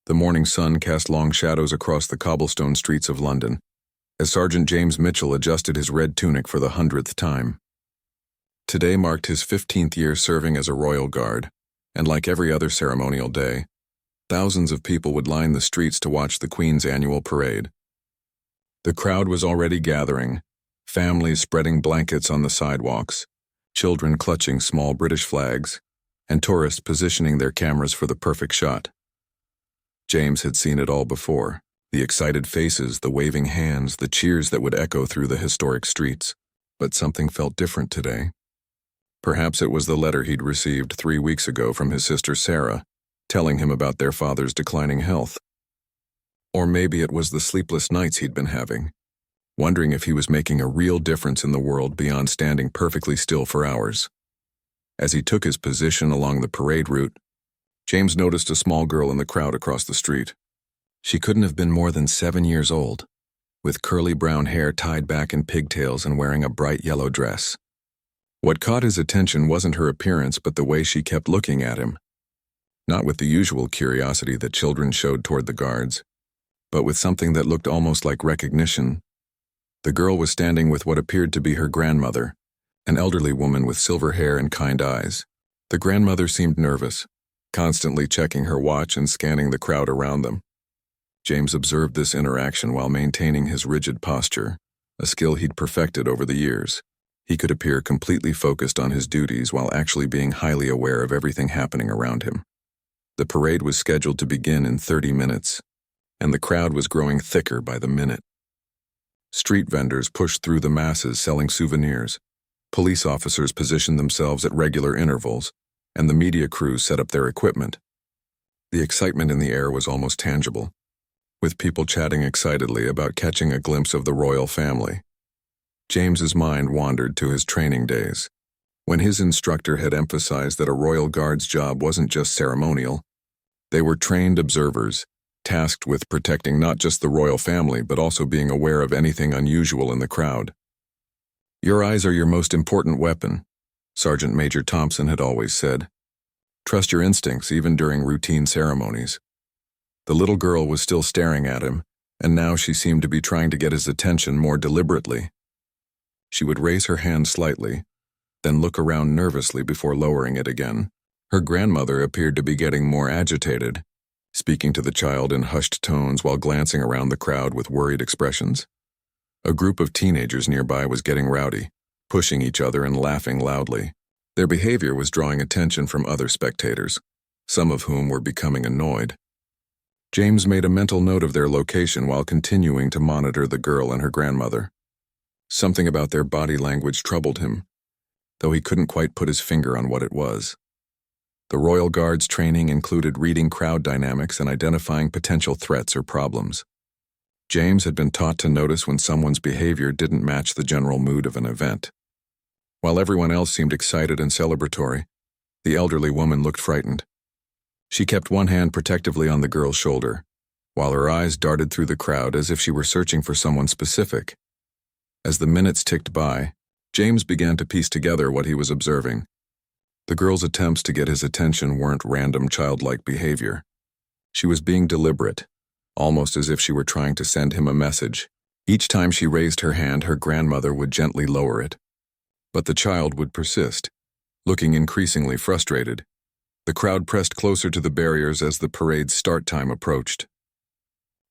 The morning sun cast long shadows across the cobblestone streets of London, as Sergeant James Mitchell adjusted his red tunic for the 100th time. Today marked his 15th year serving as a Royal Guard, and like every other ceremonial day, thousands of people would line the streets to watch the Queen's annual parade. The crowd was already gathering, families spreading blankets on the sidewalks, children clutching small British flags, and tourists positioning their cameras for the perfect shot. James had seen it all before: the excited faces, the waving hands, the cheers that would echo through the historic streets. But something felt different today. Perhaps it was the letter he'd received 3 weeks ago from his sister Sarah, telling him about their father's declining health. Or maybe it was the sleepless nights he'd been having, wondering if he was making a real difference in the world beyond standing perfectly still for hours. As he took his position along the parade route, James noticed a small girl in the crowd across the street. She couldn't have been more than 7 years old, with curly brown hair tied back in pigtails and wearing a bright yellow dress. What caught his attention wasn't her appearance, but the way she kept looking at him. Not with the usual curiosity that children showed toward the guards, but with something that looked almost like recognition. The girl was standing with what appeared to be her grandmother, an elderly woman with silver hair and kind eyes. The grandmother seemed nervous, constantly checking her watch and scanning the crowd around them. James observed this interaction while maintaining his rigid posture, a skill he'd perfected over the years. He could appear completely focused on his duties while actually being highly aware of everything happening around him. The parade was scheduled to begin in 30 minutes, and the crowd was growing thicker by the minute. Street vendors pushed through the masses selling souvenirs. Police officers positioned themselves at regular intervals, and the media crews set up their equipment. The excitement in the air was almost tangible, with people chatting excitedly about catching a glimpse of the royal family. James's mind wandered to his training days, when his instructor had emphasized that a Royal Guard's job wasn't just ceremonial. They were trained observers, tasked with protecting not just the royal family but also being aware of anything unusual in the crowd. "Your eyes are your most important weapon," Sergeant Major Thompson had always said. "Trust your instincts even during routine ceremonies." The little girl was still staring at him, and now she seemed to be trying to get his attention more deliberately. She would raise her hand slightly, then look around nervously before lowering it again. Her grandmother appeared to be getting more agitated, speaking to the child in hushed tones while glancing around the crowd with worried expressions. A group of teenagers nearby was getting rowdy, pushing each other and laughing loudly. Their behavior was drawing attention from other spectators, some of whom were becoming annoyed. James made a mental note of their location while continuing to monitor the girl and her grandmother. Something about their body language troubled him, though he couldn't quite put his finger on what it was. The Royal Guard's training included reading crowd dynamics and identifying potential threats or problems. James had been taught to notice when someone's behavior didn't match the general mood of an event. While everyone else seemed excited and celebratory, the elderly woman looked frightened. She kept one hand protectively on the girl's shoulder, while her eyes darted through the crowd as if she were searching for someone specific. As the minutes ticked by, James began to piece together what he was observing. The girl's attempts to get his attention weren't random childlike behavior. She was being deliberate, almost as if she were trying to send him a message. Each time she raised her hand, her grandmother would gently lower it. But the child would persist, looking increasingly frustrated. The crowd pressed closer to the barriers as the parade's start time approached.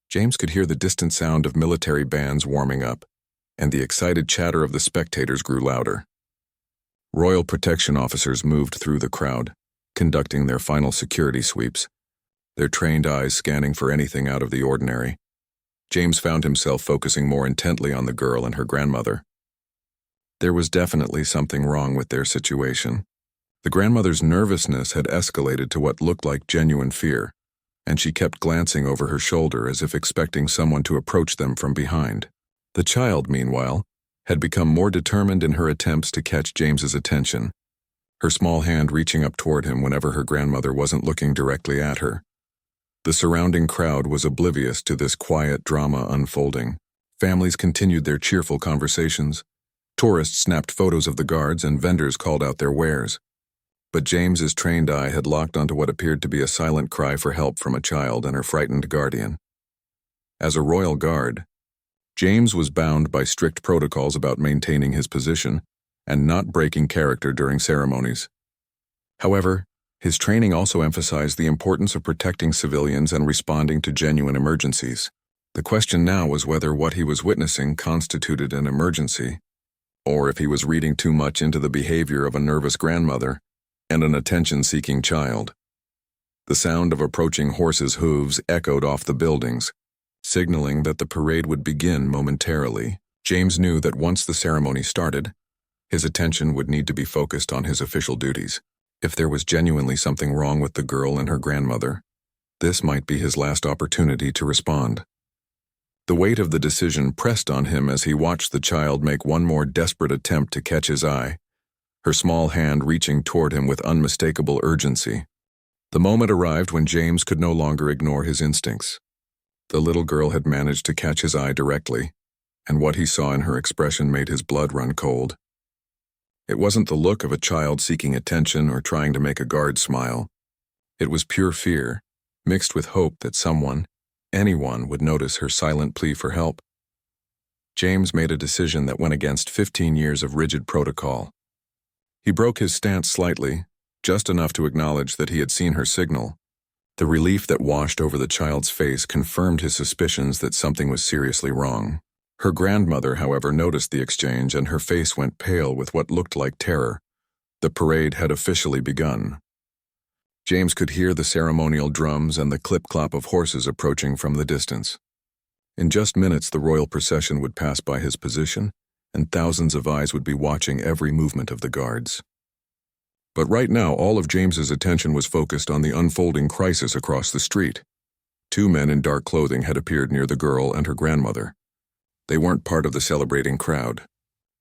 James could hear the distant sound of military bands warming up, and the excited chatter of the spectators grew louder. Royal protection officers moved through the crowd, conducting their final security sweeps, their trained eyes scanning for anything out of the ordinary. James found himself focusing more intently on the girl and her grandmother. There was definitely something wrong with their situation. The grandmother's nervousness had escalated to what looked like genuine fear, and she kept glancing over her shoulder as if expecting someone to approach them from behind. The child, meanwhile, had become more determined in her attempts to catch James's attention, her small hand reaching up toward him whenever her grandmother wasn't looking directly at her. The surrounding crowd was oblivious to this quiet drama unfolding. Families continued their cheerful conversations. Tourists snapped photos of the guards and vendors called out their wares. But James's trained eye had locked onto what appeared to be a silent cry for help from a child and her frightened guardian. As a royal guard, James was bound by strict protocols about maintaining his position and not breaking character during ceremonies. However, his training also emphasized the importance of protecting civilians and responding to genuine emergencies. The question now was whether what he was witnessing constituted an emergency, or if he was reading too much into the behavior of a nervous grandmother and an attention-seeking child. The sound of approaching horses' hooves echoed off the buildings, signaling that the parade would begin momentarily. James knew that once the ceremony started, his attention would need to be focused on his official duties. If there was genuinely something wrong with the girl and her grandmother, this might be his last opportunity to respond. The weight of the decision pressed on him as he watched the child make one more desperate attempt to catch his eye, her small hand reaching toward him with unmistakable urgency. The moment arrived when James could no longer ignore his instincts. The little girl had managed to catch his eye directly, and what he saw in her expression made his blood run cold. It wasn't the look of a child seeking attention or trying to make a guard smile. It was pure fear, mixed with hope that someone, anyone, would notice her silent plea for help. James made a decision that went against 15 years of rigid protocol. He broke his stance slightly, just enough to acknowledge that he had seen her signal. The relief that washed over the child's face confirmed his suspicions that something was seriously wrong. Her grandmother, however, noticed the exchange and her face went pale with what looked like terror. The parade had officially begun. James could hear the ceremonial drums and the clip-clop of horses approaching from the distance. In just minutes, the royal procession would pass by his position, and thousands of eyes would be watching every movement of the guards. But right now, all of James's attention was focused on the unfolding crisis across the street. Two men in dark clothing had appeared near the girl and her grandmother. They weren't part of the celebrating crowd.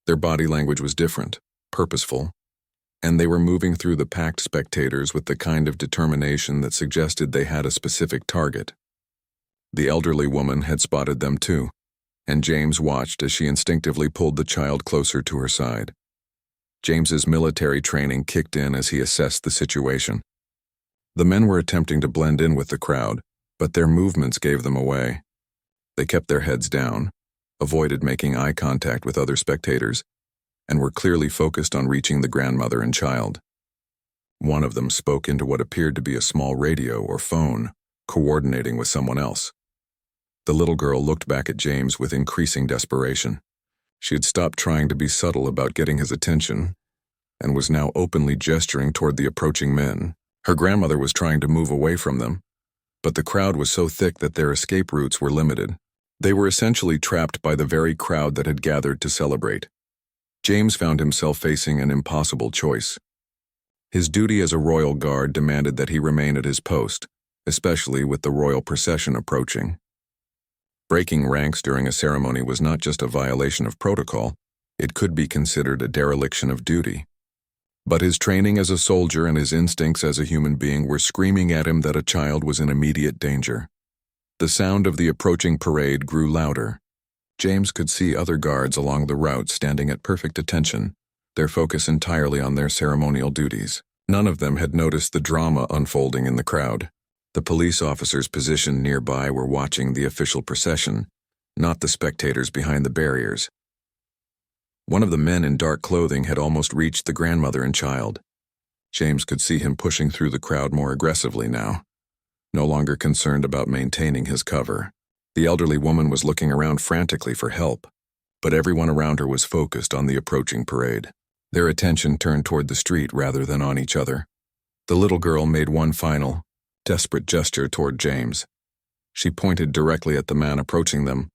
Their body language was different, purposeful, and they were moving through the packed spectators with the kind of determination that suggested they had a specific target. The elderly woman had spotted them too, and James watched as she instinctively pulled the child closer to her side. James's military training kicked in as he assessed the situation. The men were attempting to blend in with the crowd, but their movements gave them away. They kept their heads down, avoided making eye contact with other spectators, and were clearly focused on reaching the grandmother and child. One of them spoke into what appeared to be a small radio or phone, coordinating with someone else. The little girl looked back at James with increasing desperation. She had stopped trying to be subtle about getting his attention and was now openly gesturing toward the approaching men. Her grandmother was trying to move away from them, but the crowd was so thick that their escape routes were limited. They were essentially trapped by the very crowd that had gathered to celebrate. James found himself facing an impossible choice. His duty as a royal guard demanded that he remain at his post, especially with the royal procession approaching. Breaking ranks during a ceremony was not just a violation of protocol, it could be considered a dereliction of duty. But his training as a soldier and his instincts as a human being were screaming at him that a child was in immediate danger. The sound of the approaching parade grew louder. James could see other guards along the route standing at perfect attention, their focus entirely on their ceremonial duties. None of them had noticed the drama unfolding in the crowd. The police officers positioned nearby were watching the official procession, not the spectators behind the barriers. One of the men in dark clothing had almost reached the grandmother and child. James could see him pushing through the crowd more aggressively now, no longer concerned about maintaining his cover. The elderly woman was looking around frantically for help, but everyone around her was focused on the approaching parade. Their attention turned toward the street rather than on each other. The little girl made one final, desperate gesture toward James. She pointed directly at the man approaching them,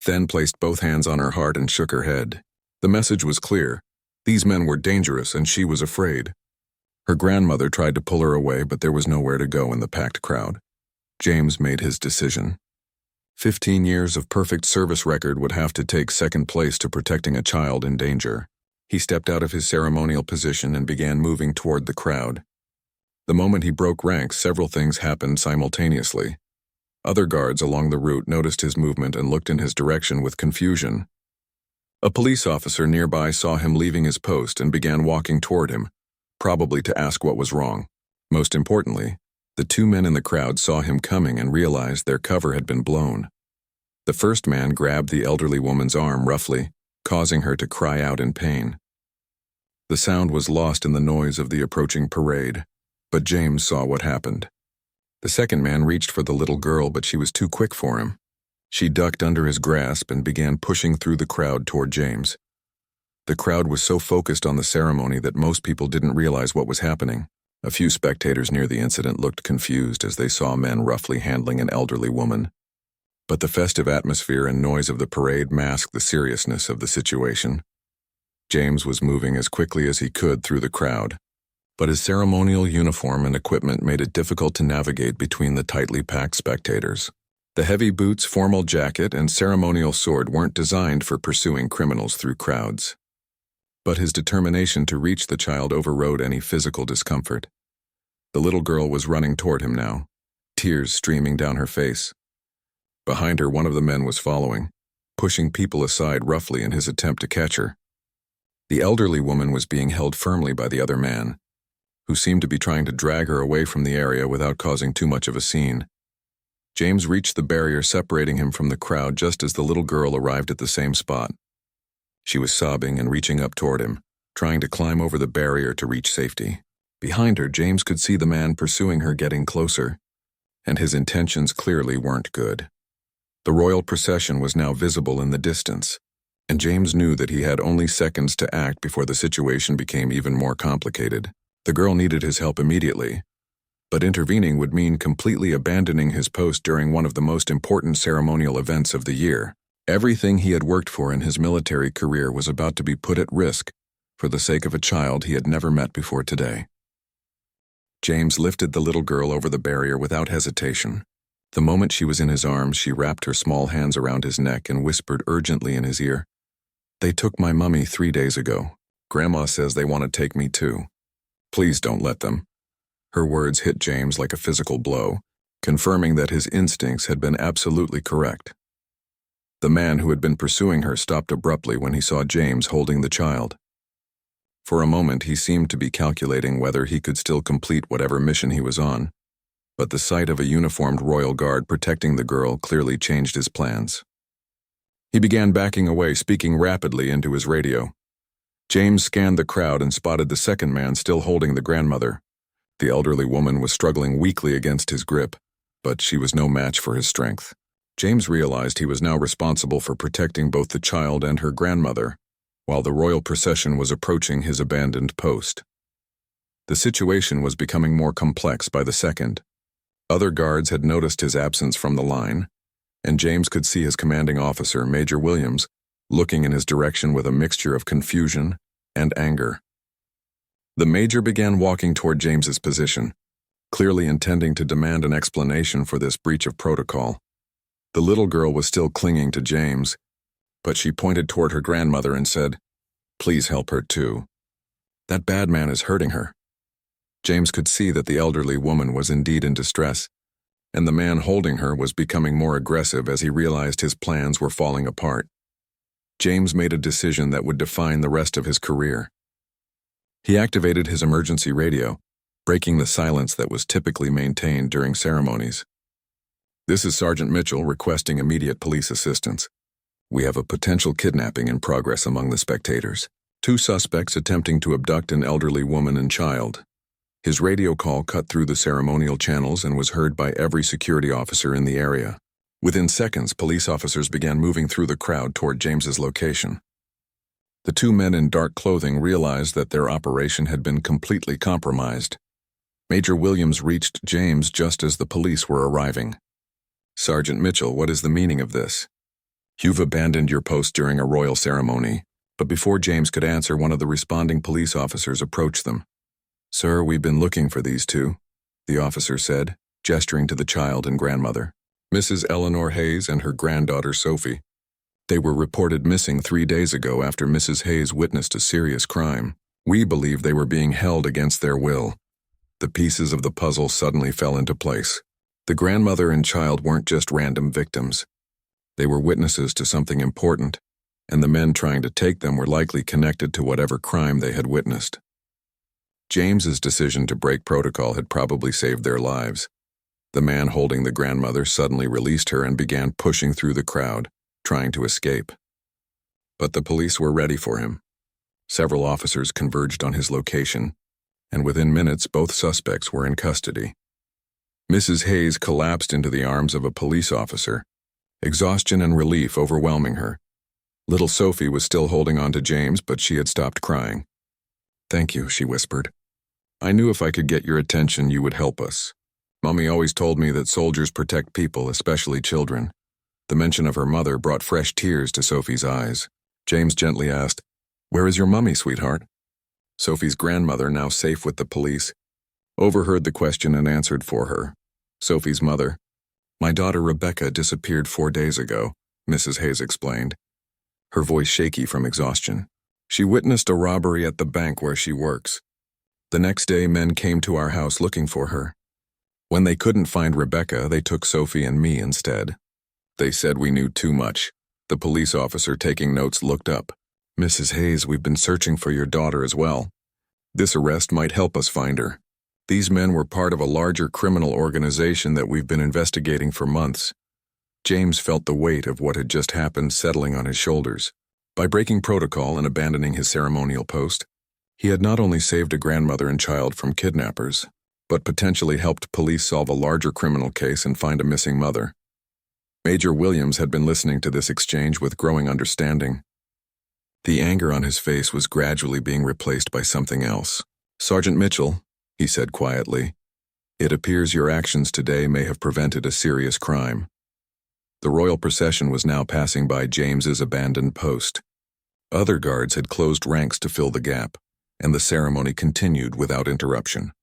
then placed both hands on her heart and shook her head. The message was clear. These men were dangerous and she was afraid. Her grandmother tried to pull her away, but there was nowhere to go in the packed crowd. James made his decision. 15 years of perfect service record would have to take second place to protecting a child in danger. He stepped out of his ceremonial position and began moving toward the crowd. The moment he broke ranks, several things happened simultaneously. Other guards along the route noticed his movement and looked in his direction with confusion. A police officer nearby saw him leaving his post and began walking toward him, probably to ask what was wrong. Most importantly, the two men in the crowd saw him coming and realized their cover had been blown. The first man grabbed the elderly woman's arm roughly, causing her to cry out in pain. The sound was lost in the noise of the approaching parade, but James saw what happened. The second man reached for the little girl, but she was too quick for him. She ducked under his grasp and began pushing through the crowd toward James. The crowd was so focused on the ceremony that most people didn't realize what was happening. A few spectators near the incident looked confused as they saw men roughly handling an elderly woman. But the festive atmosphere and noise of the parade masked the seriousness of the situation. James was moving as quickly as he could through the crowd, but his ceremonial uniform and equipment made it difficult to navigate between the tightly packed spectators. The heavy boots, formal jacket, and ceremonial sword weren't designed for pursuing criminals through crowds. But his determination to reach the child overrode any physical discomfort. The little girl was running toward him now, tears streaming down her face. Behind her, one of the men was following, pushing people aside roughly in his attempt to catch her. The elderly woman was being held firmly by the other man, who seemed to be trying to drag her away from the area without causing too much of a scene. James reached the barrier separating him from the crowd just as the little girl arrived at the same spot. She was sobbing and reaching up toward him, trying to climb over the barrier to reach safety. Behind her, James could see the man pursuing her getting closer, and his intentions clearly weren't good. The royal procession was now visible in the distance, and James knew that he had only seconds to act before the situation became even more complicated. The girl needed his help immediately, but intervening would mean completely abandoning his post during one of the most important ceremonial events of the year. Everything he had worked for in his military career was about to be put at risk for the sake of a child he had never met before today. James lifted the little girl over the barrier without hesitation. The moment she was in his arms, she wrapped her small hands around his neck and whispered urgently in his ear, "They took my mummy 3 days ago. Grandma says they want to take me too. Please don't let them." Her words hit James like a physical blow, confirming that his instincts had been absolutely correct. The man who had been pursuing her stopped abruptly when he saw James holding the child. For a moment, he seemed to be calculating whether he could still complete whatever mission he was on, but the sight of a uniformed royal guard protecting the girl clearly changed his plans. He began backing away, speaking rapidly into his radio. James scanned the crowd and spotted the second man still holding the grandmother. The elderly woman was struggling weakly against his grip, but she was no match for his strength. James realized he was now responsible for protecting both the child and her grandmother, while the royal procession was approaching his abandoned post. The situation was becoming more complex by the second. Other guards had noticed his absence from the line, and James could see his commanding officer, Major Williams, looking in his direction with a mixture of confusion and anger. The major began walking toward James's position, clearly intending to demand an explanation for this breach of protocol. The little girl was still clinging to James, but she pointed toward her grandmother and said, "Please help her too. That bad man is hurting her." James could see that the elderly woman was indeed in distress, and the man holding her was becoming more aggressive as he realized his plans were falling apart. James made a decision that would define the rest of his career. He activated his emergency radio, breaking the silence that was typically maintained during ceremonies. "This is Sergeant Mitchell requesting immediate police assistance. We have a potential kidnapping in progress among the spectators. 2 suspects attempting to abduct an elderly woman and child." His radio call cut through the ceremonial channels and was heard by every security officer in the area. Within seconds, police officers began moving through the crowd toward James's location. The 2 men in dark clothing realized that their operation had been completely compromised. Major Williams reached James just as the police were arriving. "Sergeant Mitchell, what is the meaning of this? You've abandoned your post during a royal ceremony." But before James could answer, one of the responding police officers approached them. "Sir, we've been looking for these 2, the officer said, gesturing to the child and grandmother, Mrs. Eleanor Hayes and her granddaughter Sophie. They were reported missing 3 days ago after Mrs. Hayes witnessed a serious crime. We believe they were being held against their will." The pieces of the puzzle suddenly fell into place. The grandmother and child weren't just random victims. They were witnesses to something important, and the men trying to take them were likely connected to whatever crime they had witnessed. James's decision to break protocol had probably saved their lives. The man holding the grandmother suddenly released her and began pushing through the crowd, trying to escape. But the police were ready for him. Several officers converged on his location, and within minutes both suspects were in custody. Mrs. Hayes collapsed into the arms of a police officer, exhaustion and relief overwhelming her. Little Sophie was still holding on to James, but she had stopped crying. "Thank you," she whispered. "I knew if I could get your attention, you would help us. Mommy always told me that soldiers protect people, especially children." The mention of her mother brought fresh tears to Sophie's eyes. James gently asked, "Where is your mummy, sweetheart?" Sophie's grandmother, now safe with the police, overheard the question and answered for her. Sophie's mother, "My daughter Rebecca disappeared 4 days ago," Mrs. Hayes explained, her voice shaky from exhaustion. "She witnessed a robbery at the bank where she works. The next day, men came to our house looking for her. When they couldn't find Rebecca, they took Sophie and me instead. They said we knew too much." The police officer taking notes looked up. "Mrs. Hayes, we've been searching for your daughter as well. This arrest might help us find her. These men were part of a larger criminal organization that we've been investigating for months." James felt the weight of what had just happened settling on his shoulders. By breaking protocol and abandoning his ceremonial post, he had not only saved a grandmother and child from kidnappers, but potentially helped police solve a larger criminal case and find a missing mother. Major Williams had been listening to this exchange with growing understanding. The anger on his face was gradually being replaced by something else. "Sergeant Mitchell," he said quietly, "it appears your actions today may have prevented a serious crime." The royal procession was now passing by James's abandoned post. Other guards had closed ranks to fill the gap, and the ceremony continued without interruption.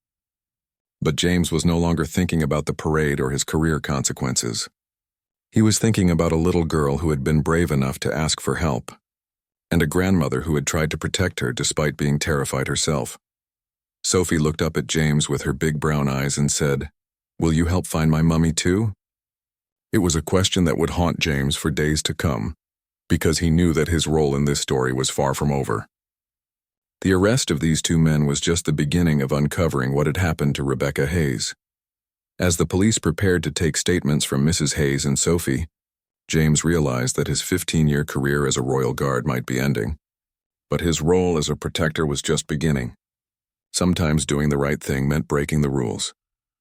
But James was no longer thinking about the parade or his career consequences. He was thinking about a little girl who had been brave enough to ask for help, and a grandmother who had tried to protect her despite being terrified herself. Sophie looked up at James with her big brown eyes and said, "Will you help find my mummy too?" It was a question that would haunt James for days to come, because he knew that his role in this story was far from over. The arrest of these two men was just the beginning of uncovering what had happened to Rebecca Hayes. As the police prepared to take statements from Mrs. Hayes and Sophie, James realized that his 15-year career as a Royal Guard might be ending. But his role as a protector was just beginning. Sometimes doing the right thing meant breaking the rules,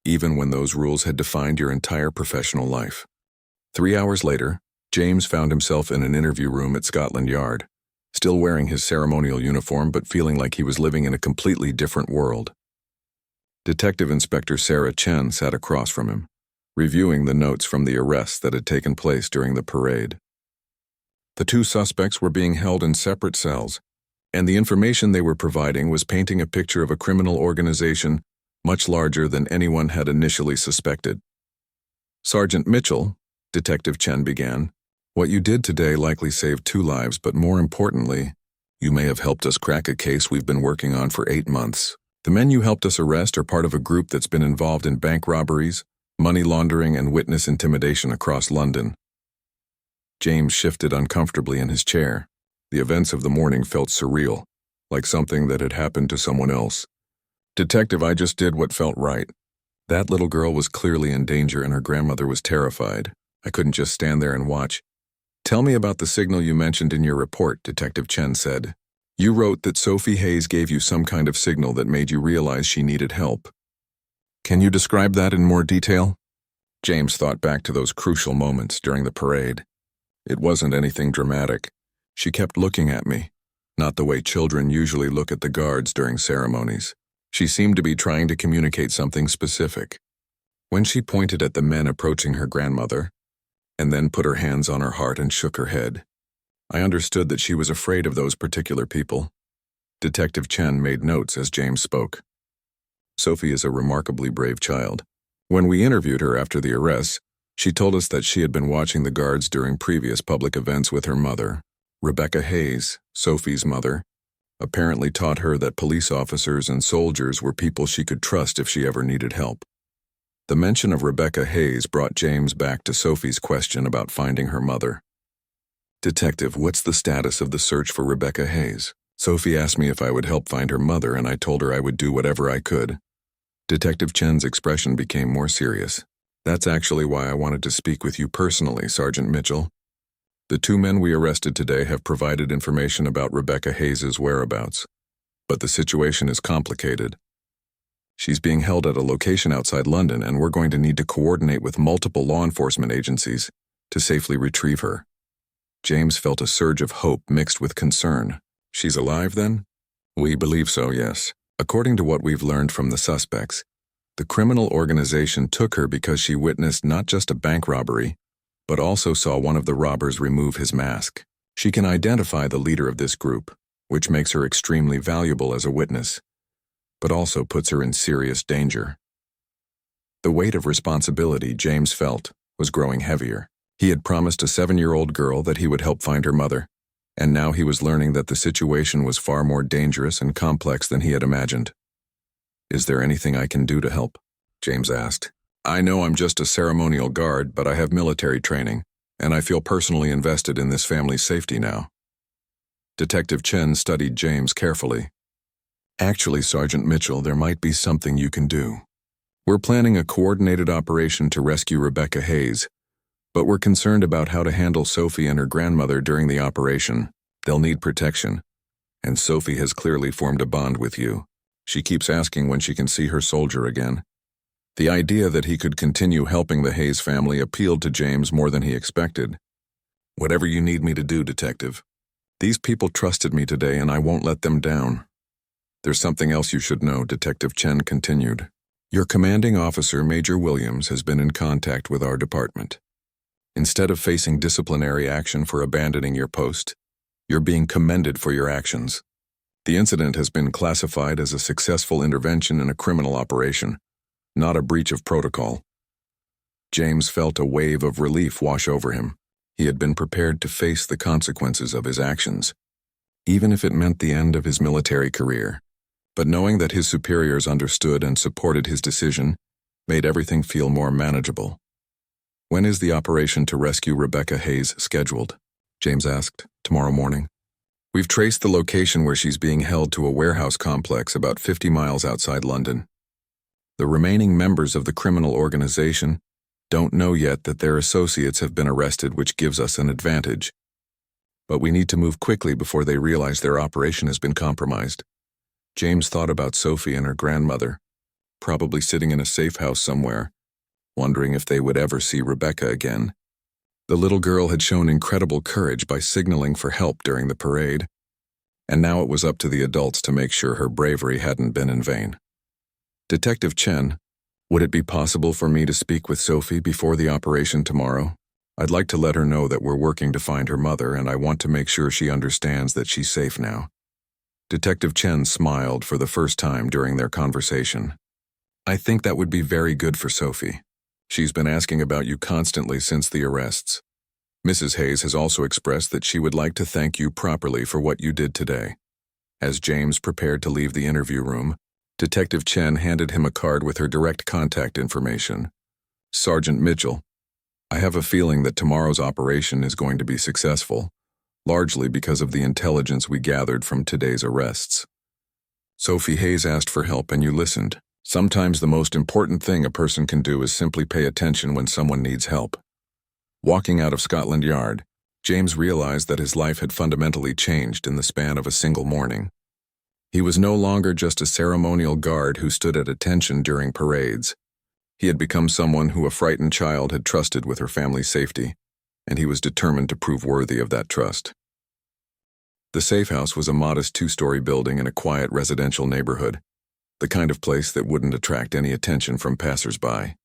even when those rules had defined your entire professional life. 3 hours later, James found himself in an interview room at Scotland Yard, still wearing his ceremonial uniform but feeling like he was living in a completely different world. Detective Inspector Sarah Chen sat across from him, reviewing the notes from the arrests that had taken place during the parade. The two suspects were being held in separate cells, and the information they were providing was painting a picture of a criminal organization much larger than anyone had initially suspected. "Sergeant Mitchell," Detective Chen began, "what you did today likely saved 2 lives, but more importantly, you may have helped us crack a case we've been working on for 8 months. The men you helped us arrest are part of a group that's been involved in bank robberies, money laundering, and witness intimidation across London." James shifted uncomfortably in his chair. The events of the morning felt surreal, like something that had happened to someone else. "Detective, I just did what felt right. That little girl was clearly in danger and her grandmother was terrified. I couldn't just stand there and watch." "Tell me about the signal you mentioned in your report," Detective Chen said. "You wrote that Sophie Hayes gave you some kind of signal that made you realize she needed help. Can you describe that in more detail?" James thought back to those crucial moments during the parade. It wasn't anything dramatic. She kept looking at me, not the way children usually look at the guards during ceremonies. She seemed to be trying to communicate something specific. When she pointed at the men approaching her grandmother, and then put her hands on her heart and shook her head, I understood that she was afraid of those particular people. Detective Chen made notes as James spoke. "Sophie is a remarkably brave child. When we interviewed her after the arrests, she told us that she had been watching the guards during previous public events with her mother. Rebecca Hayes, Sophie's mother, apparently taught her that police officers and soldiers were people she could trust if she ever needed help." The mention of Rebecca Hayes brought James back to Sophie's question about finding her mother. "Detective, what's the status of the search for Rebecca Hayes?" Sophie asked me if I would help find her mother, and I told her I would do whatever I could. Detective Chen's expression became more serious. That's actually why I wanted to speak with you personally, Sergeant Mitchell. The 2 men we arrested today have provided information about Rebecca Hayes' whereabouts. But the situation is complicated. She's being held at a location outside London, and we're going to need to coordinate with multiple law enforcement agencies to safely retrieve her. James felt a surge of hope mixed with concern. She's alive, then? We believe so, yes. According to what we've learned from the suspects, the criminal organization took her because she witnessed not just a bank robbery, but also saw one of the robbers remove his mask. She can identify the leader of this group, which makes her extremely valuable as a witness, but also puts her in serious danger. The weight of responsibility James felt was growing heavier. He had promised a 7-year-old girl that he would help find her mother, and now he was learning that the situation was far more dangerous and complex than he had imagined. Is there anything I can do to help? James asked. I know I'm just a ceremonial guard, but I have military training, and I feel personally invested in this family's safety now. Detective Chen studied James carefully. Actually, Sergeant Mitchell, there might be something you can do. We're planning a coordinated operation to rescue Rebecca Hayes, but we're concerned about how to handle Sophie and her grandmother during the operation. They'll need protection, and Sophie has clearly formed a bond with you. She keeps asking when she can see her soldier again. The idea that he could continue helping the Hayes family appealed to James more than he expected. Whatever you need me to do, Detective. These people trusted me today, and I won't let them down. There's something else you should know, Detective Chen continued. Your commanding officer, Major Williams, has been in contact with our department. Instead of facing disciplinary action for abandoning your post, you're being commended for your actions. The incident has been classified as a successful intervention in a criminal operation, not a breach of protocol. James felt a wave of relief wash over him. He had been prepared to face the consequences of his actions, even if it meant the end of his military career. But knowing that his superiors understood and supported his decision made everything feel more manageable. When is the operation to rescue Rebecca Hayes scheduled? James asked. Tomorrow morning. We've traced the location where she's being held to a warehouse complex about 50 miles outside London. The remaining members of the criminal organization don't know yet that their associates have been arrested, which gives us an advantage. But we need to move quickly before they realize their operation has been compromised. James thought about Sophie and her grandmother, probably sitting in a safe house somewhere, wondering if they would ever see Rebecca again. The little girl had shown incredible courage by signaling for help during the parade, and now it was up to the adults to make sure her bravery hadn't been in vain. Detective Chen, would it be possible for me to speak with Sophie before the operation tomorrow? I'd like to let her know that we're working to find her mother, and I want to make sure she understands that she's safe now. Detective Chen smiled for the first time during their conversation. I think that would be very good for Sophie. She's been asking about you constantly since the arrests. Mrs. Hayes has also expressed that she would like to thank you properly for what you did today. As James prepared to leave the interview room, Detective Chen handed him a card with her direct contact information. Sergeant Mitchell, I have a feeling that tomorrow's operation is going to be successful, largely because of the intelligence we gathered from today's arrests. Sophie Hayes asked for help and you listened. Sometimes the most important thing a person can do is simply pay attention when someone needs help. Walking out of Scotland Yard, James realized that his life had fundamentally changed in the span of a single morning. He was no longer just a ceremonial guard who stood at attention during parades. He had become someone who a frightened child had trusted with her family's safety, and he was determined to prove worthy of that trust. The safe house was a modest 2-story building in a quiet residential neighborhood, the kind of place that wouldn't attract any attention from passers-by.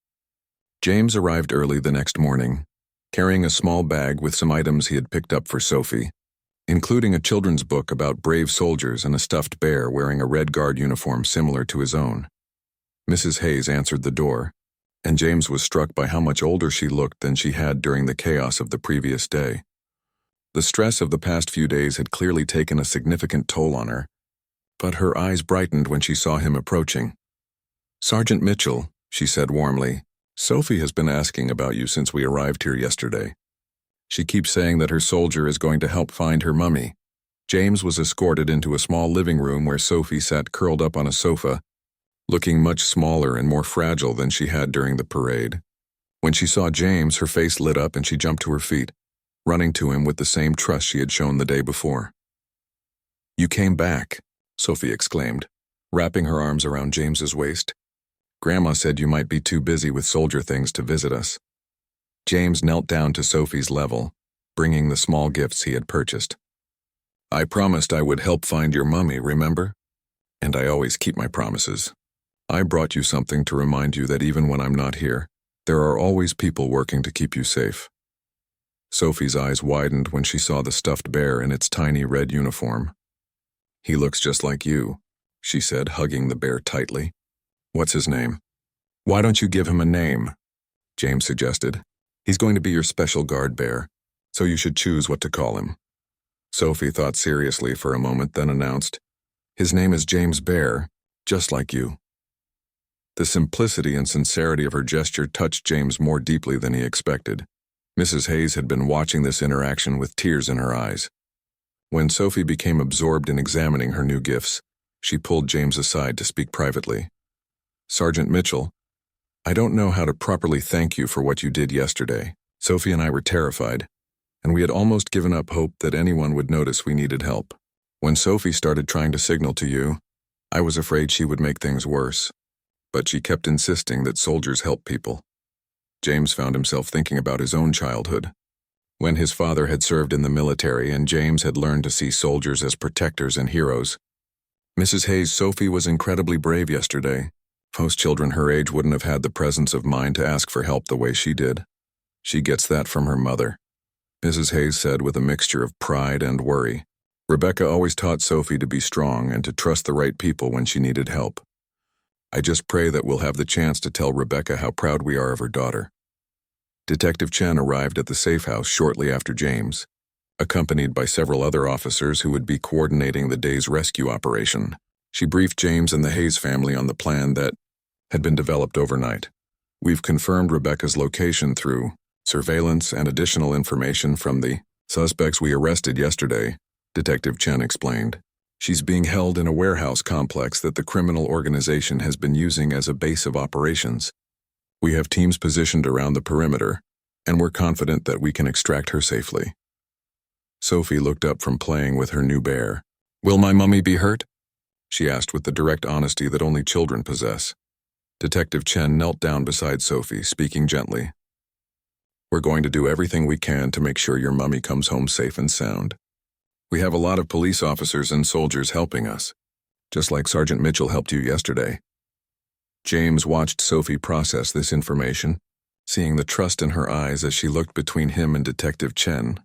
James arrived early the next morning, carrying a small bag with some items he had picked up for Sophie, including a children's book about brave soldiers and a stuffed bear wearing a Red Guard uniform similar to his own. Mrs. Hayes answered the door, and James was struck by how much older she looked than she had during the chaos of the previous day. The stress of the past few days had clearly taken a significant toll on her, but her eyes brightened when she saw him approaching. Sergeant Mitchell, she said warmly, Sophie has been asking about you since we arrived here yesterday. She keeps saying that her soldier is going to help find her mummy. James was escorted into a small living room where Sophie sat curled up on a sofa, looking much smaller and more fragile than she had during the parade. When she saw James, her face lit up and she jumped to her feet, running to him with the same trust she had shown the day before. "You came back," Sophie exclaimed, wrapping her arms around James's waist. "Grandma said you might be too busy with soldier things to visit us." James knelt down to Sophie's level, bringing the small gifts he had purchased. "I promised I would help find your mummy, remember? And I always keep my promises. I brought you something to remind you that even when I'm not here, there are always people working to keep you safe." Sophie's eyes widened when she saw the stuffed bear in its tiny red uniform. "He looks just like you," she said, hugging the bear tightly. "What's his name?" "Why don't you give him a name?" James suggested. "He's going to be your special guard bear, so you should choose what to call him." Sophie thought seriously for a moment, then announced, "His name is James Bear, just like you." The simplicity and sincerity of her gesture touched James more deeply than he expected. Mrs. Hayes had been watching this interaction with tears in her eyes. When Sophie became absorbed in examining her new gifts, she pulled James aside to speak privately. "Sergeant Mitchell, I don't know how to properly thank you for what you did yesterday. Sophie and I were terrified, and we had almost given up hope that anyone would notice we needed help. When Sophie started trying to signal to you, I was afraid she would make things worse. But she kept insisting that soldiers help people." James found himself thinking about his own childhood, when his father had served in the military and James had learned to see soldiers as protectors and heroes. "Mrs. Hayes, Sophie was incredibly brave yesterday. Most children her age wouldn't have had the presence of mind to ask for help the way she did. She gets that from her mother," Mrs. Hayes said with a mixture of pride and worry. "Rebecca always taught Sophie to be strong and to trust the right people when she needed help. I just pray that we'll have the chance to tell Rebecca how proud we are of her daughter." Detective Chen arrived at the safe house shortly after James, accompanied by several other officers who would be coordinating the day's rescue operation. She briefed James and the Hayes family on the plan that had been developed overnight. "We've confirmed Rebecca's location through surveillance and additional information from the suspects we arrested yesterday," Detective Chen explained. "She's being held in a warehouse complex that the criminal organization has been using as a base of operations. We have teams positioned around the perimeter, and we're confident that we can extract her safely." Sophie looked up from playing with her new bear. "Will my mummy be hurt?" she asked with the direct honesty that only children possess. Detective Chen knelt down beside Sophie, speaking gently. "We're going to do everything we can to make sure your mummy comes home safe and sound. We have a lot of police officers and soldiers helping us, just like Sergeant Mitchell helped you yesterday." James watched Sophie process this information, seeing the trust in her eyes as she looked between him and Detective Chen.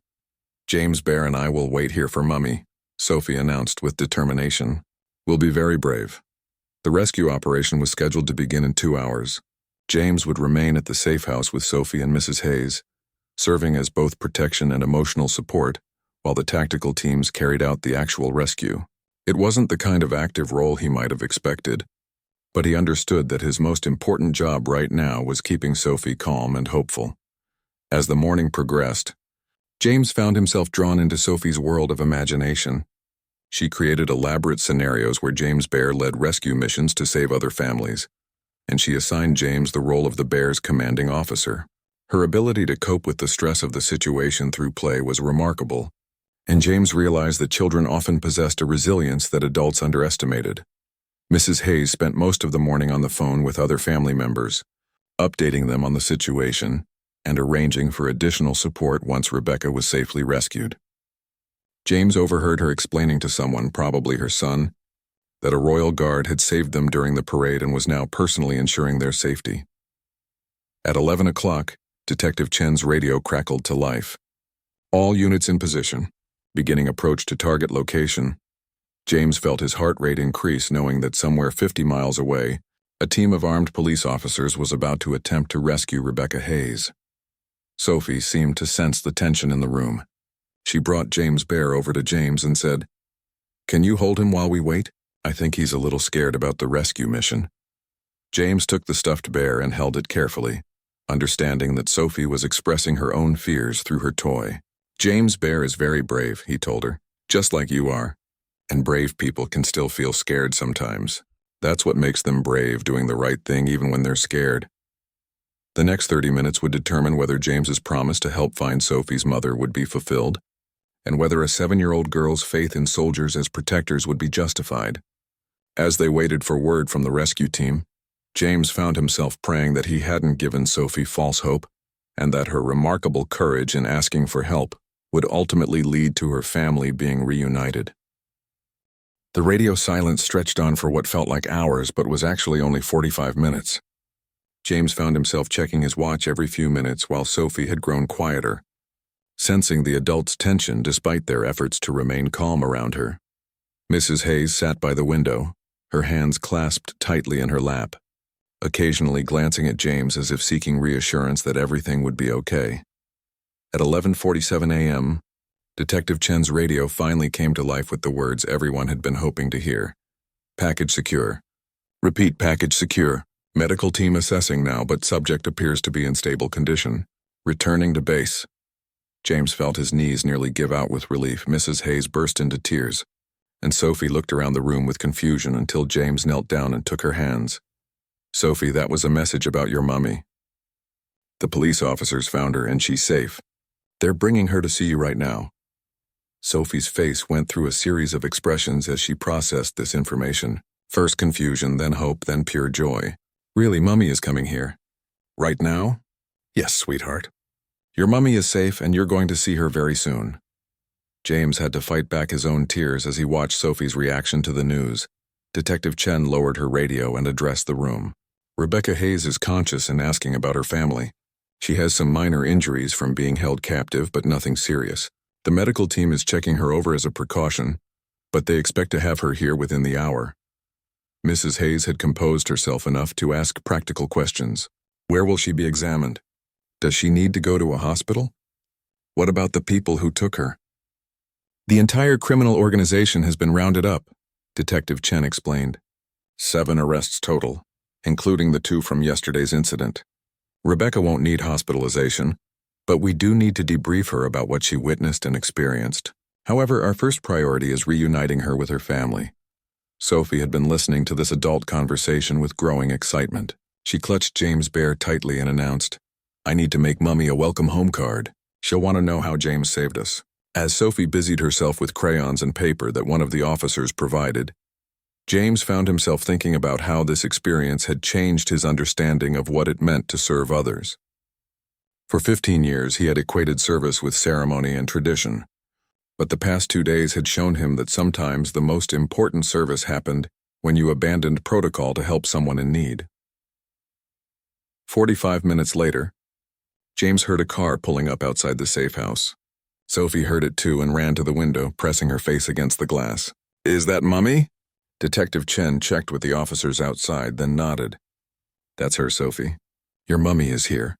"James Bear and I will wait here for Mummy," Sophie announced with determination. "We'll be very brave." The rescue operation was scheduled to begin in 2 hours. James would remain at the safe house with Sophie and Mrs. Hayes, serving as both protection and emotional support, while the tactical teams carried out the actual rescue. It wasn't the kind of active role he might have expected, but he understood that his most important job right now was keeping Sophie calm and hopeful. As the morning progressed, James found himself drawn into Sophie's world of imagination. She created elaborate scenarios where James Bear led rescue missions to save other families, and she assigned James the role of the Bear's commanding officer. Her ability to cope with the stress of the situation through play was remarkable, and James realized that children often possessed a resilience that adults underestimated. Mrs. Hayes spent most of the morning on the phone with other family members, updating them on the situation and arranging for additional support once Rebecca was safely rescued. James overheard her explaining to someone, probably her son, that a royal guard had saved them during the parade and was now personally ensuring their safety. At 11 o'clock, Detective Chen's radio crackled to life. "All units in position. Beginning approach to target location." James felt his heart rate increase, knowing that somewhere 50 miles away, a team of armed police officers was about to attempt to rescue Rebecca Hayes. Sophie seemed to sense the tension in the room. She brought James Bear over to James and said, "Can you hold him while we wait? I think he's a little scared about the rescue mission." James took the stuffed bear and held it carefully, understanding that Sophie was expressing her own fears through her toy. "James Bear is very brave," he told her. Just like you are. And brave people can still feel scared sometimes. That's what makes them brave, doing the right thing even when they're scared. The next 30 minutes would determine whether James's promise to help find Sophie's mother would be fulfilled, and whether a 7-year-old girl's faith in soldiers as protectors would be justified. As they waited for word from the rescue team, James found himself praying that he hadn't given Sophie false hope, and that her remarkable courage in asking for help would ultimately lead to her family being reunited. The radio silence stretched on for what felt like hours but was actually only 45 minutes. James found himself checking his watch every few minutes while Sophie had grown quieter, sensing the adults' tension despite their efforts to remain calm around her. Mrs. Hayes sat by the window, her hands clasped tightly in her lap, occasionally glancing at James as if seeking reassurance that everything would be okay. At 11:47 a.m., Detective Chen's radio finally came to life with the words everyone had been hoping to hear. Package secure. Repeat, package secure. Medical team assessing now, but subject appears to be in stable condition. Returning to base. James felt his knees nearly give out with relief. Mrs. Hayes burst into tears, and Sophie looked around the room with confusion until James knelt down and took her hands. Sophie, that was a message about your mummy. The police officers found her and she's safe. They're bringing her to see you right now. Sophie's face went through a series of expressions as she processed this information. First confusion, then hope, then pure joy. Really, Mummy is coming here. Right now? Yes, sweetheart. Your mummy is safe and you're going to see her very soon. James had to fight back his own tears as he watched Sophie's reaction to the news. Detective Chen lowered her radio and addressed the room. Rebecca Hayes is conscious and asking about her family. She has some minor injuries from being held captive, but nothing serious. The medical team is checking her over as a precaution, but they expect to have her here within the hour. Mrs. Hayes had composed herself enough to ask practical questions. Where will she be examined? Does she need to go to a hospital? What about the people who took her? The entire criminal organization has been rounded up, Detective Chen explained. 7 arrests total, including the 2 from yesterday's incident. Rebecca won't need hospitalization, but we do need to debrief her about what she witnessed and experienced. However, our first priority is reuniting her with her family. Sophie had been listening to this adult conversation with growing excitement. She clutched James' bear tightly and announced, I need to make Mummy a welcome home card. She'll want to know how James saved us. As Sophie busied herself with crayons and paper that one of the officers provided, James found himself thinking about how this experience had changed his understanding of what it meant to serve others. For 15 years, he had equated service with ceremony and tradition, but the past 2 days had shown him that sometimes the most important service happened when you abandoned protocol to help someone in need. 45 minutes later, James heard a car pulling up outside the safe house. Sophie heard it too and ran to the window, pressing her face against the glass. Is that Mummy? Detective Chen checked with the officers outside, then nodded. That's her, Sophie. Your mummy is here.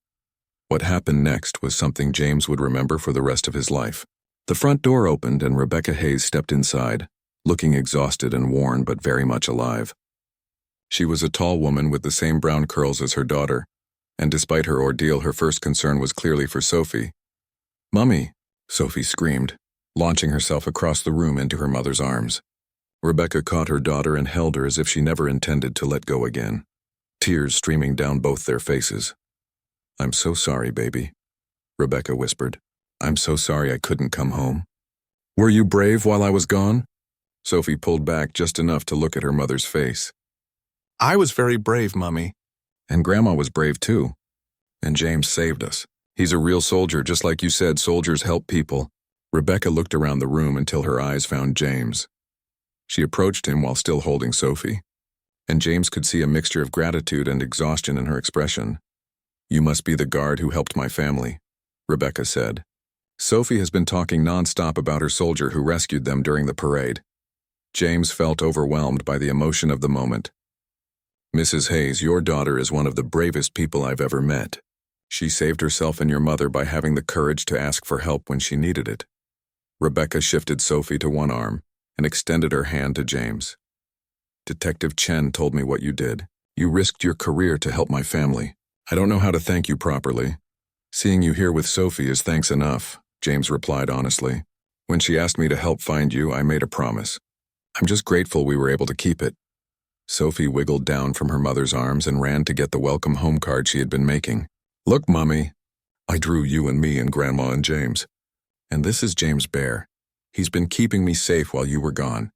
What happened next was something James would remember for the rest of his life. The front door opened and Rebecca Hayes stepped inside, looking exhausted and worn but very much alive. She was a tall woman with the same brown curls as her daughter, and despite her ordeal, her first concern was clearly for Sophie. Mummy, Sophie screamed, launching herself across the room into her mother's arms. Rebecca caught her daughter and held her as if she never intended to let go again, tears streaming down both their faces. I'm so sorry, baby, Rebecca whispered. I'm so sorry I couldn't come home. Were you brave while I was gone? Sophie pulled back just enough to look at her mother's face. I was very brave, Mummy. And Grandma was brave too. And James saved us. He's a real soldier, just like you said, soldiers help people. Rebecca looked around the room until her eyes found James. She approached him while still holding Sophie, and James could see a mixture of gratitude and exhaustion in her expression. You must be the guard who helped my family, Rebecca said. Sophie has been talking nonstop about her soldier who rescued them during the parade. James felt overwhelmed by the emotion of the moment. Mrs. Hayes, your daughter is one of the bravest people I've ever met. She saved herself and your mother by having the courage to ask for help when she needed it. Rebecca shifted Sophie to one arm and extended her hand to James. Detective Chen told me what you did. You risked your career to help my family. I don't know how to thank you properly. Seeing you here with Sophie is thanks enough, James replied honestly. When she asked me to help find you, I made a promise. I'm just grateful we were able to keep it. Sophie wiggled down from her mother's arms and ran to get the welcome home card she had been making. Look, Mummy. I drew you and me and Grandma and James. And this is James Bear. He's been keeping me safe while you were gone.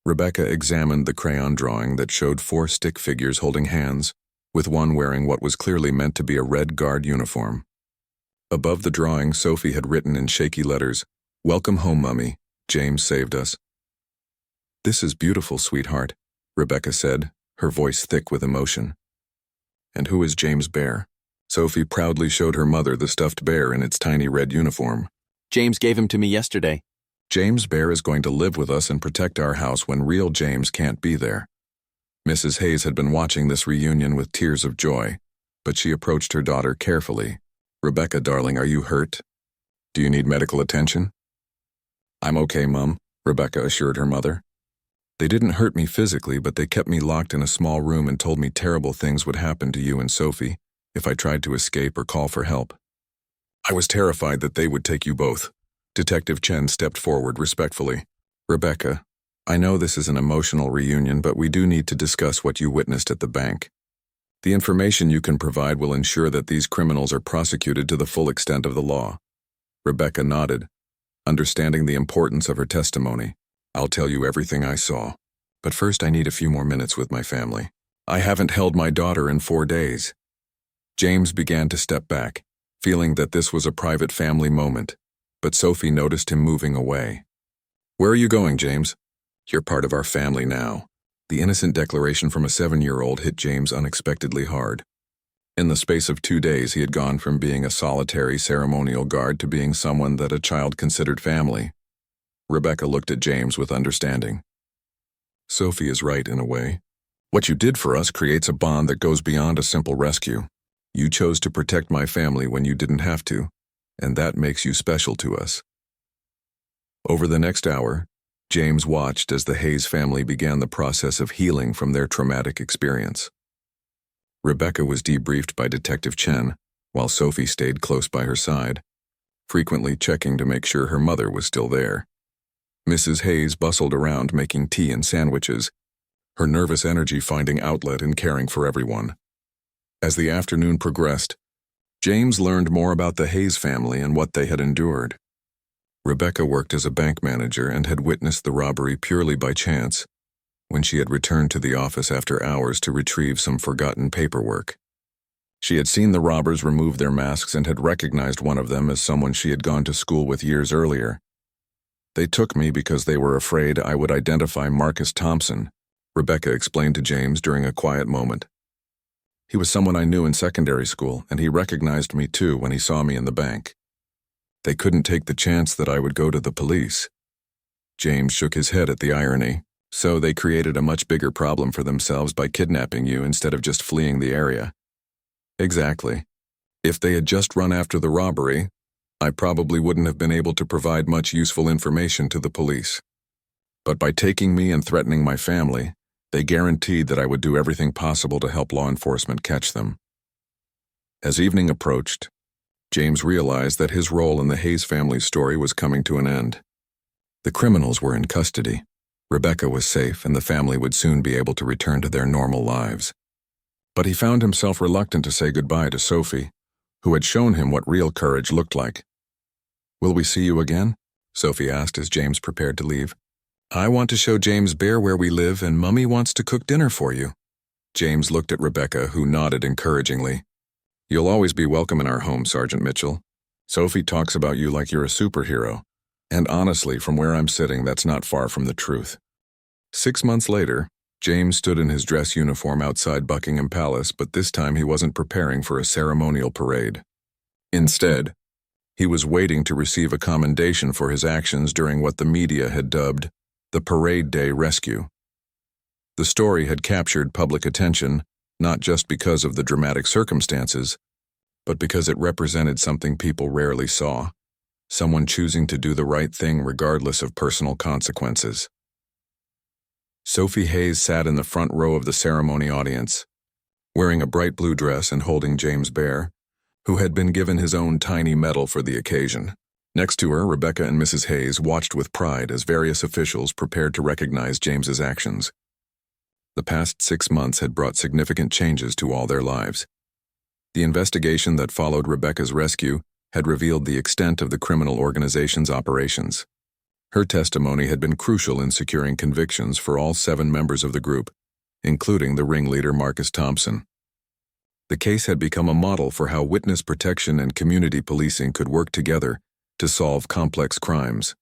Rebecca examined the crayon drawing that showed 4 stick figures holding hands, with one wearing what was clearly meant to be a Red Guard uniform. Above the drawing, Sophie had written in shaky letters, "Welcome home, Mummy. James saved us." "This is beautiful, sweetheart," Rebecca said, her voice thick with emotion. "And who is James Bear?" Sophie proudly showed her mother the stuffed bear in its tiny red uniform. "James gave him to me yesterday." "James Bear is going to live with us and protect our house when real James can't be there." Mrs. Hayes had been watching this reunion with tears of joy, but she approached her daughter carefully. "Rebecca, darling, are you hurt? Do you need medical attention?" "I'm okay, Mum," Rebecca assured her mother. "They didn't hurt me physically, but they kept me locked in a small room and told me terrible things would happen to you and Sophie if I tried to escape or call for help. I was terrified that they would take you both." Detective Chen stepped forward respectfully. "Rebecca, I know this is an emotional reunion, but we do need to discuss what you witnessed at the bank. The information you can provide will ensure that these criminals are prosecuted to the full extent of the law." Rebecca nodded, understanding the importance of her testimony. "I'll tell you everything I saw, but first I need a few more minutes with my family. I haven't held my daughter in 4 days." James began to step back, feeling that this was a private family moment, but Sophie noticed him moving away. "Where are you going, James? You're part of our family now." The innocent declaration from a 7-year-old hit James unexpectedly hard. In the space of 2 days, he had gone from being a solitary ceremonial guard to being someone that a child considered family. Rebecca looked at James with understanding. "Sophie is right in a way. What you did for us creates a bond that goes beyond a simple rescue. You chose to protect my family when you didn't have to, and that makes you special to us." Over the next hour, James watched as the Hayes family began the process of healing from their traumatic experience. Rebecca was debriefed by Detective Chen, while Sophie stayed close by her side, frequently checking to make sure her mother was still there. Mrs. Hayes bustled around making tea and sandwiches, her nervous energy finding outlet in caring for everyone. As the afternoon progressed, James learned more about the Hayes family and what they had endured. Rebecca worked as a bank manager and had witnessed the robbery purely by chance, when she had returned to the office after hours to retrieve some forgotten paperwork. She had seen the robbers remove their masks and had recognized one of them as someone she had gone to school with years earlier. "They took me because they were afraid I would identify Marcus Thompson," Rebecca explained to James during a quiet moment. "He was someone I knew in secondary school, and he recognized me too when he saw me in the bank. They couldn't take the chance that I would go to the police." James shook his head at the irony. "So they created a much bigger problem for themselves by kidnapping you instead of just fleeing the area." "Exactly. If they had just run after the robbery, I probably wouldn't have been able to provide much useful information to the police. But by taking me and threatening my family, they guaranteed that I would do everything possible to help law enforcement catch them." As evening approached, James realized that his role in the Hayes family's story was coming to an end. The criminals were in custody. Rebecca was safe, and the family would soon be able to return to their normal lives. But he found himself reluctant to say goodbye to Sophie, who had shown him what real courage looked like. "Will we see you again?" Sophie asked as James prepared to leave. "I want to show James Bear where we live, and Mummy wants to cook dinner for you." James looked at Rebecca, who nodded encouragingly. "You'll always be welcome in our home, Sergeant Mitchell. Sophie talks about you like you're a superhero. And honestly, from where I'm sitting, that's not far from the truth." 6 months later, James stood in his dress uniform outside Buckingham Palace, but this time he wasn't preparing for a ceremonial parade. Instead, he was waiting to receive a commendation for his actions during what the media had dubbed the Parade Day Rescue. The story had captured public attention, not just because of the dramatic circumstances, but because it represented something people rarely saw: someone choosing to do the right thing regardless of personal consequences. Sophie Hayes sat in the front row of the ceremony audience, wearing a bright blue dress and holding James Bear, who had been given his own tiny medal for the occasion. Next to her, Rebecca and Mrs. Hayes watched with pride as various officials prepared to recognize James's actions. The past 6 months had brought significant changes to all their lives. The investigation that followed Rebecca's rescue had revealed the extent of the criminal organization's operations. Her testimony had been crucial in securing convictions for all 7 members of the group, including the ringleader Marcus Thompson. The case had become a model for how witness protection and community policing could work together to solve complex crimes.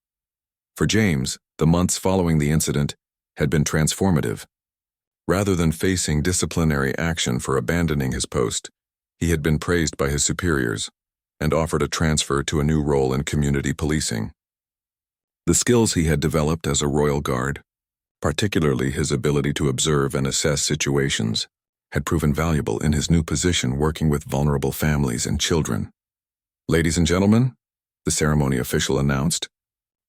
For James, the months following the incident had been transformative. Rather than facing disciplinary action for abandoning his post, he had been praised by his superiors and offered a transfer to a new role in community policing. The skills he had developed as a Royal Guard, particularly his ability to observe and assess situations, had proven valuable in his new position working with vulnerable families and children. "Ladies and gentlemen," the ceremony official announced,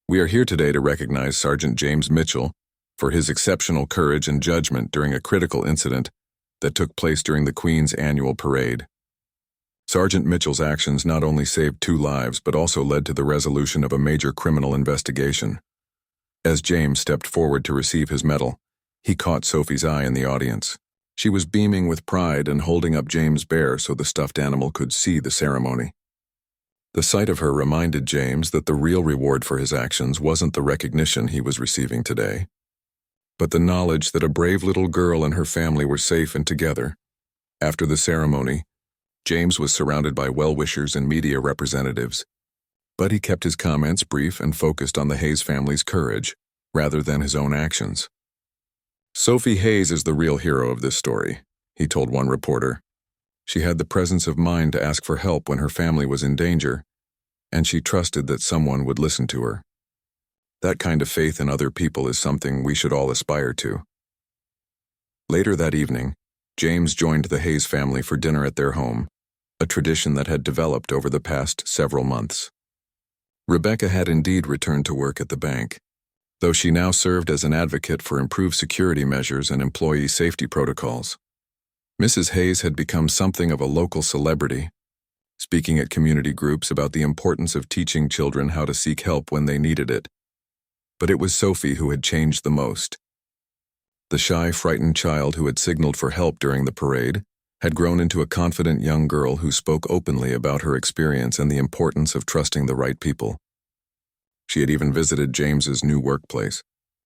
"we are here today to recognize Sergeant James Mitchell for his exceptional courage and judgment during a critical incident that took place during the Queen's annual parade. Sergeant Mitchell's actions not only saved 2 lives but also led to the resolution of a major criminal investigation." As James stepped forward to receive his medal, he caught Sophie's eye in the audience. She was beaming with pride and holding up James' bear so the stuffed animal could see the ceremony. The sight of her reminded James that the real reward for his actions wasn't the recognition he was receiving today, but the knowledge that a brave little girl and her family were safe and together. After the ceremony, James was surrounded by well-wishers and media representatives, but he kept his comments brief and focused on the Hayes family's courage, rather than his own actions. "Sophie Hayes is the real hero of this story," he told one reporter. "She had the presence of mind to ask for help when her family was in danger, and she trusted that someone would listen to her. That kind of faith in other people is something we should all aspire to." Later that evening, James joined the Hayes family for dinner at their home, a tradition that had developed over the past several months. Rebecca had indeed returned to work at the bank, though she now served as an advocate for improved security measures and employee safety protocols. Mrs. Hayes had become something of a local celebrity, speaking at community groups about the importance of teaching children how to seek help when they needed it. But it was Sophie who had changed the most. The shy, frightened child who had signaled for help during the parade had grown into a confident young girl who spoke openly about her experience and the importance of trusting the right people. She had even visited James's new workplace,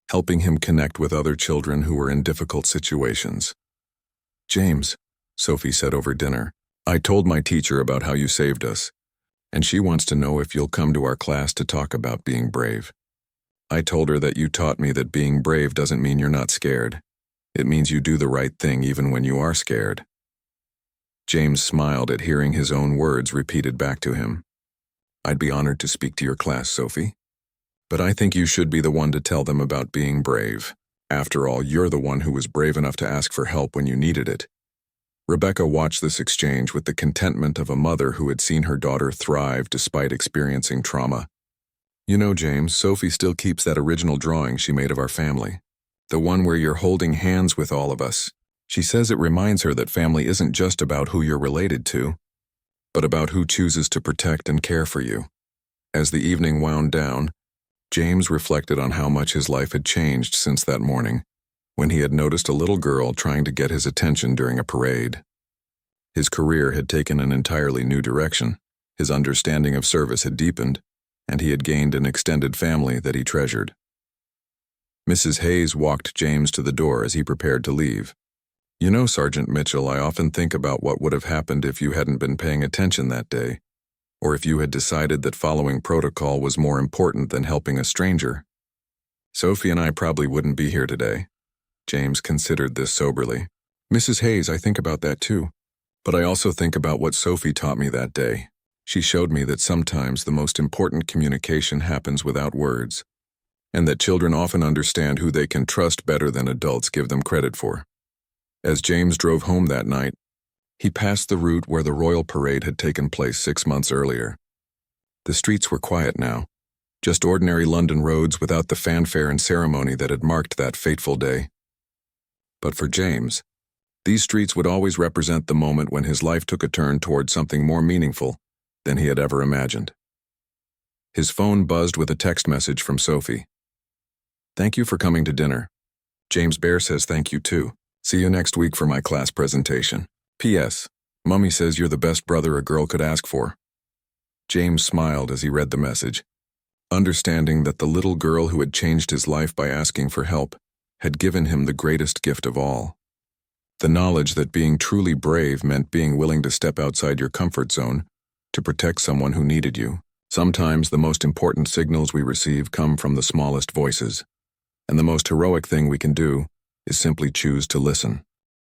helping him connect with other children who were in difficult situations. "James," Sophie said over dinner, "I told my teacher about how you saved us, and she wants to know if you'll come to our class to talk about being brave. I told her that you taught me that being brave doesn't mean you're not scared. It means you do the right thing even when you are scared." James smiled at hearing his own words repeated back to him. "I'd be honored to speak to your class, Sophie. But I think you should be the one to tell them about being brave. After all, you're the one who was brave enough to ask for help when you needed it." Rebecca watched this exchange with the contentment of a mother who had seen her daughter thrive despite experiencing trauma. "You know, James, Sophie still keeps that original drawing she made of our family. The one where you're holding hands with all of us. She says it reminds her that family isn't just about who you're related to, but about who chooses to protect and care for you." As the evening wound down, James reflected on how much his life had changed since that morning, when he had noticed a little girl trying to get his attention during a parade. His career had taken an entirely new direction, his understanding of service had deepened, and he had gained an extended family that he treasured. Mrs. Hayes walked James to the door as he prepared to leave. "You know, Sergeant Mitchell, I often think about what would have happened if you hadn't been paying attention that day, or if you had decided that following protocol was more important than helping a stranger. Sophie and I probably wouldn't be here today." James considered this soberly. "Mrs. Hayes, I think about that too. But I also think about what Sophie taught me that day. She showed me that sometimes the most important communication happens without words, and that children often understand who they can trust better than adults give them credit for." As James drove home that night, he passed the route where the royal parade had taken place 6 months earlier. The streets were quiet now, just ordinary London roads without the fanfare and ceremony that had marked that fateful day. But for James, these streets would always represent the moment when his life took a turn toward something more meaningful than he had ever imagined. His phone buzzed with a text message from Sophie. "Thank you for coming to dinner. James Bear says thank you too. See you next week for my class presentation. P.S. Mummy says you're the best brother a girl could ask for." James smiled as he read the message, understanding that the little girl who had changed his life by asking for help had given him the greatest gift of all. The knowledge that being truly brave meant being willing to step outside your comfort zone to protect someone who needed you. Sometimes the most important signals we receive come from the smallest voices, and the most heroic thing we can do is simply choose to listen.